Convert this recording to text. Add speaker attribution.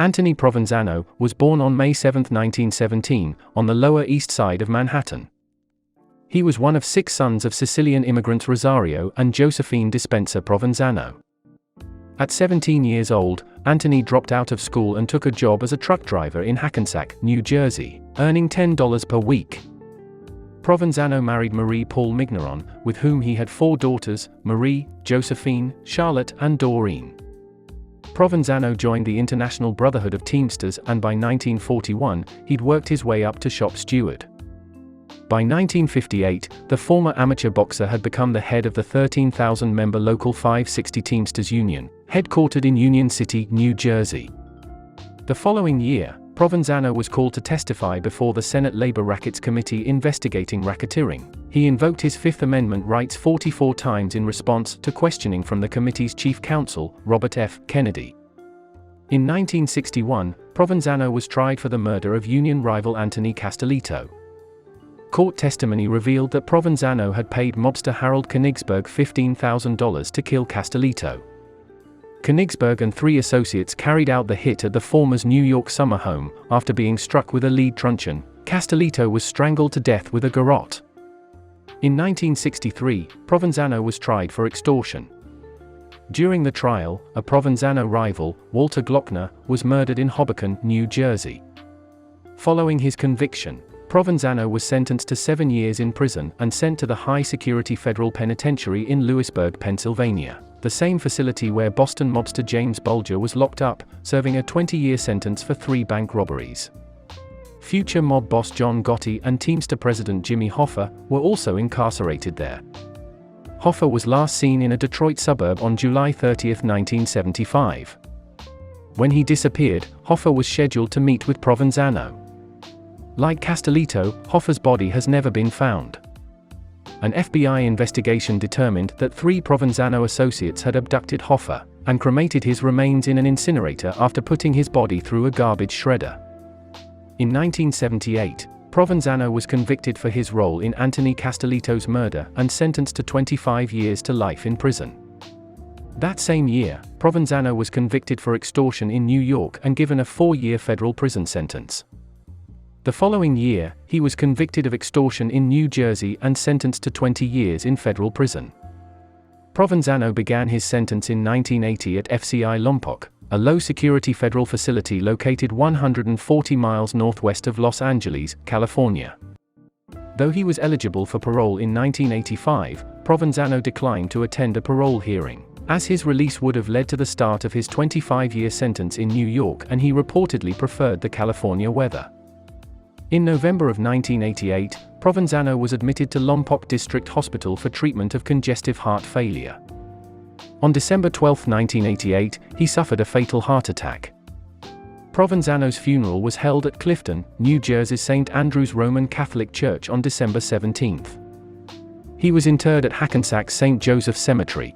Speaker 1: Anthony Provenzano was born on May 7, 1917, on the Lower East Side of Manhattan. He was one of 6 sons of Sicilian immigrants Rosario and Josephine Dispensa Provenzano. At 17 years old, Anthony dropped out of school and took a job as a truck driver in Hackensack, New Jersey, earning $10 per week. Provenzano married Marie-Paule Migneron, with whom he had 4 daughters, Marie, Josephine, Charlotte, and Doreen. Provenzano joined the International Brotherhood of Teamsters, and by 1941, he'd worked his way up to shop steward. By 1958, the former amateur boxer had become the head of the 13,000-member Local 560 Teamsters Union, headquartered in Union City, New Jersey. The following year, Provenzano was called to testify before the Senate Labor Rackets Committee investigating racketeering. He invoked his Fifth Amendment rights 44 times in response to questioning from the committee's chief counsel, Robert F. Kennedy. In 1961, Provenzano was tried for the murder of union rival Anthony Castellitto. Court testimony revealed that Provenzano had paid mobster Harold Königsberg $15,000 to kill Castellitto. Königsberg and 3 associates carried out the hit at the former's New York summer home. After being struck with a lead truncheon, Castellitto was strangled to death with a garrote. In 1963, Provenzano was tried for extortion. During the trial, a Provenzano rival, Walter Glockner, was murdered in Hoboken, New Jersey. Following his conviction, Provenzano was sentenced to 7 years in prison and sent to the high-security federal penitentiary in Lewisburg, Pennsylvania, the same facility where Boston mobster James Bulger was locked up, serving a 20-year sentence for 3 bank robberies. Future mob boss John Gotti and Teamster president Jimmy Hoffa were also incarcerated there. Hoffa was last seen in a Detroit suburb on July 30, 1975. When he disappeared, Hoffa was scheduled to meet with Provenzano. Like Castellitto, Hoffa's body has never been found. An FBI investigation determined that 3 Provenzano associates had abducted Hoffa and cremated his remains in an incinerator after putting his body through a garbage shredder. In 1978, Provenzano was convicted for his role in Anthony Castellitto's murder and sentenced to 25 years to life in prison. That same year, Provenzano was convicted for extortion in New York and given a 4-year federal prison sentence. The following year, he was convicted of extortion in New Jersey and sentenced to 20 years in federal prison. Provenzano began his sentence in 1980 at FCI Lompoc, a low-security federal facility located 140 miles northwest of Los Angeles, California. Though he was eligible for parole in 1985, Provenzano declined to attend a parole hearing, as his release would have led to the start of his 25-year sentence in New York, and he reportedly preferred the California weather. In November of 1988, Provenzano was admitted to Lompoc District Hospital for treatment of congestive heart failure. On December 12, 1988, he suffered a fatal heart attack. Provenzano's funeral was held at Clifton, New Jersey's St. Andrew's Roman Catholic Church on December 17. He was interred at Hackensack St. Joseph Cemetery.